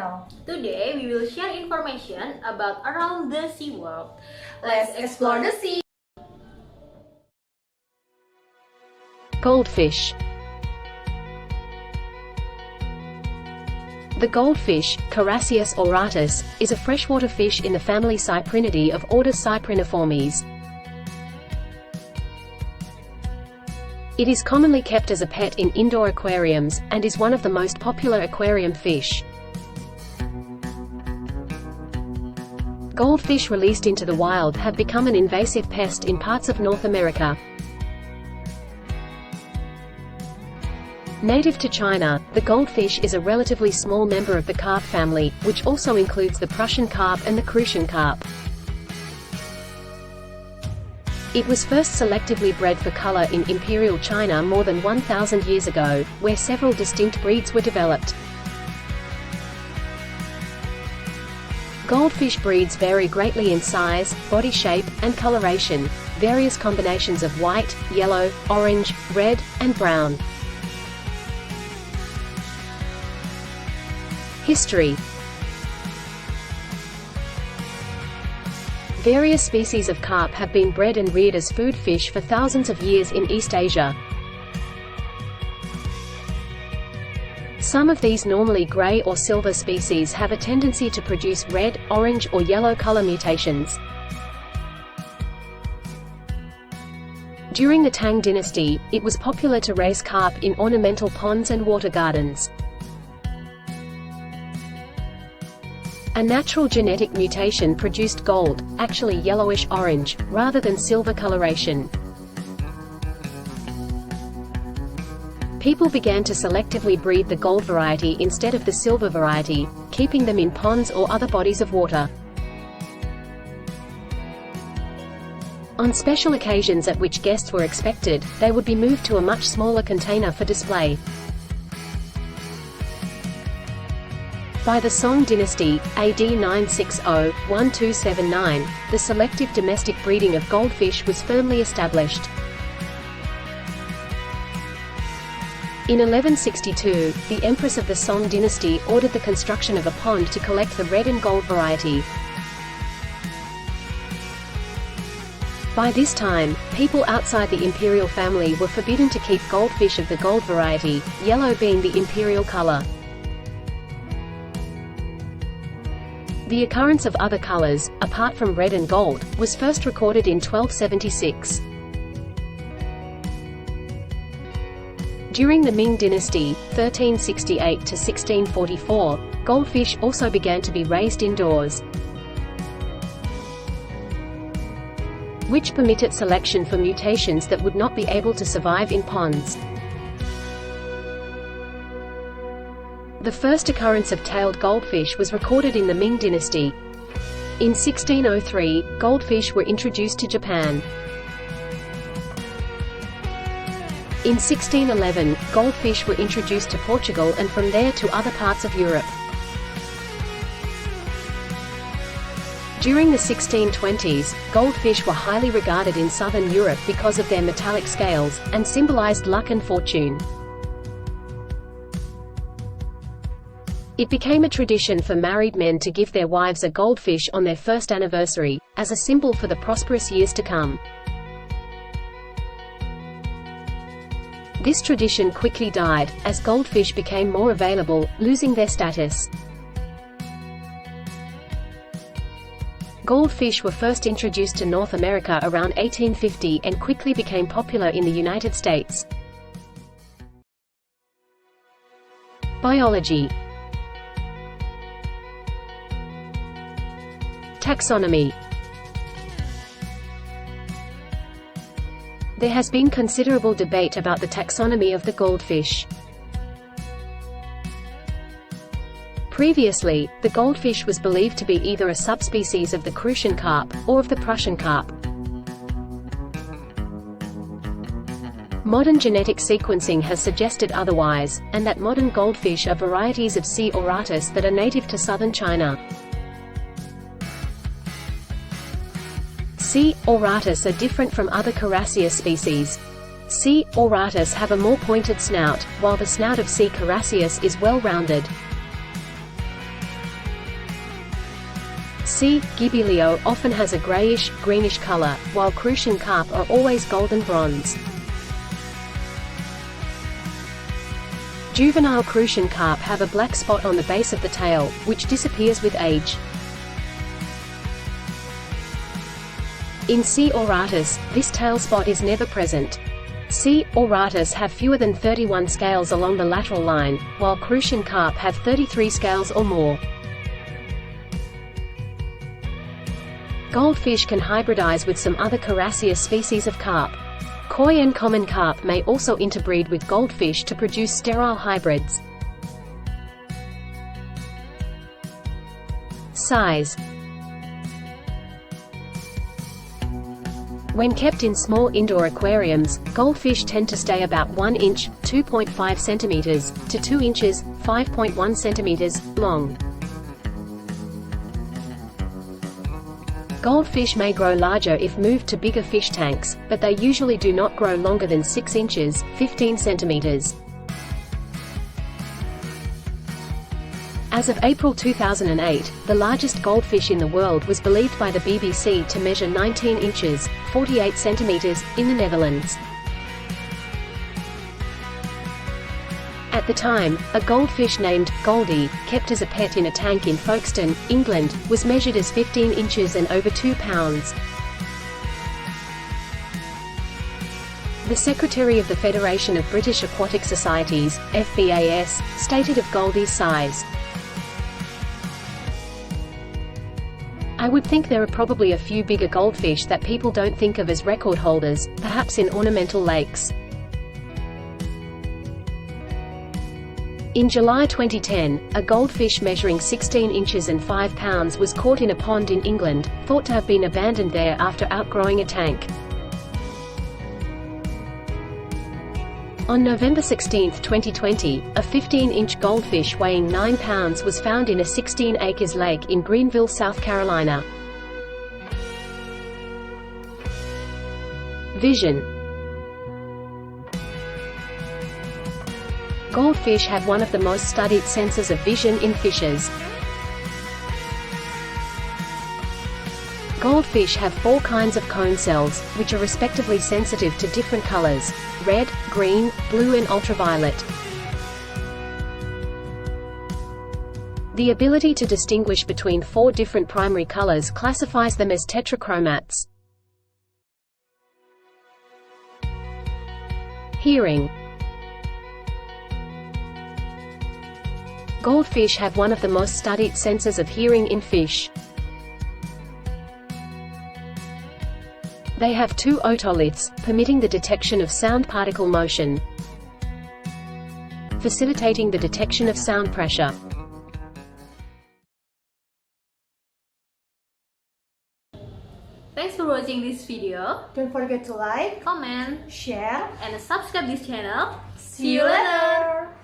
channel. Today we will share information about around the sea world. Let's explore the sea! Goldfish. The goldfish, Carassius auratus, is a freshwater fish in the family Cyprinidae of order Cypriniformes. It is commonly kept as a pet in indoor aquariums, and is one of the most popular aquarium fish. Goldfish released into the wild have become an invasive pest in parts of North America. Native to China, the goldfish is a relatively small member of the carp family, which also includes the Prussian carp and the Crucian carp. It was first selectively bred for color in Imperial China more than 1,000 years ago, where several distinct breeds were developed. Goldfish breeds vary greatly in size, body shape, and coloration. Various combinations of white, yellow, orange, red, and brown. History. Various species of carp have been bred and reared as food fish for thousands of years in East Asia. Some of these normally gray or silver species have a tendency to produce red, orange, or yellow color mutations. During the Tang dynasty, it was popular to raise carp in ornamental ponds and water gardens. A natural genetic mutation produced gold, actually yellowish-orange, rather than silver coloration. People began to selectively breed the gold variety instead of the silver variety, keeping them in ponds or other bodies of water. On special occasions at which guests were expected, they would be moved to a much smaller container for display. By the Song Dynasty, AD 960–1279, the selective domestic breeding of goldfish was firmly established. In 1162, the Empress of the Song Dynasty ordered the construction of a pond to collect the red and gold variety. By this time, people outside the imperial family were forbidden to keep goldfish of the gold variety, yellow being the imperial color. The occurrence of other colors, apart from red and gold, was first recorded in 1276. During the Ming Dynasty, 1368–1644, goldfish also began to be raised indoors, which permitted selection for mutations that would not be able to survive in ponds. The first occurrence of tailed goldfish was recorded in the Ming Dynasty. In 1603, goldfish were introduced to Japan. In 1611, goldfish were introduced to Portugal and from there to other parts of Europe. During the 1620s, goldfish were highly regarded in southern Europe because of their metallic scales, and symbolized luck and fortune. It became a tradition for married men to give their wives a goldfish on their first anniversary, as a symbol for the prosperous years to come. This tradition quickly died, as goldfish became more available, losing their status. Goldfish were first introduced to North America around 1850 and quickly became popular in the United States. Biology. Taxonomy. There has been considerable debate about the taxonomy of the goldfish. Previously, the goldfish was believed to be either a subspecies of the Crucian carp, or of the Prussian carp. Modern genetic sequencing has suggested otherwise, and that modern goldfish are varieties of C. auratus that are native to southern China. C. auratus are different from other Carassius species. C. auratus have a more pointed snout, while the snout of C. carassius is well-rounded. C. Gibilio often has a grayish-greenish color, while crucian carp are always golden bronze. Juvenile crucian carp have a black spot on the base of the tail, which disappears with age. In C. auratus, this tail spot is never present. C. auratus have fewer than 31 scales along the lateral line, while crucian carp have 33 scales or more. Goldfish can hybridize with some other carassius species of carp. Koi and common carp may also interbreed with goldfish to produce sterile hybrids. Size. When kept in small indoor aquariums, goldfish tend to stay about 1 inch (2.5 centimeters) to 2 inches (5.1 centimeters) long. Goldfish may grow larger if moved to bigger fish tanks, but they usually do not grow longer than 6 inches (15 centimeters). As of April 2008, the largest goldfish in the world was believed by the BBC to measure 19 inches (48 centimeters) in the Netherlands. At the time, a goldfish named Goldie, kept as a pet in a tank in Folkestone, England, was measured as 15 inches and over 2 pounds. The Secretary of the Federation of British Aquatic Societies, FBAS, stated of Goldie's size, "I would think there are probably a few bigger goldfish that people don't think of as record holders, perhaps in ornamental lakes." In July 2010, a goldfish measuring 16 inches and 5 pounds was caught in a pond in England, thought to have been abandoned there after outgrowing a tank. On November 16, 2020, a 15-inch goldfish weighing 9 pounds was found in a 16-acre lake in Greenville, South Carolina. Vision. Goldfish have one of the most studied senses of vision in fishes. Goldfish have 4 kinds of cone cells, which are respectively sensitive to different colors: red, green, blue and ultraviolet. The ability to distinguish between 4 different primary colors classifies them as tetrachromats. Hearing. Goldfish have one of the most studied senses of hearing in fish. They have 2 otoliths, permitting the detection of sound particle motion, facilitating the detection of sound pressure. Thanks for watching this video. Don't forget to like, Comment, share, and subscribe this channel. see you later!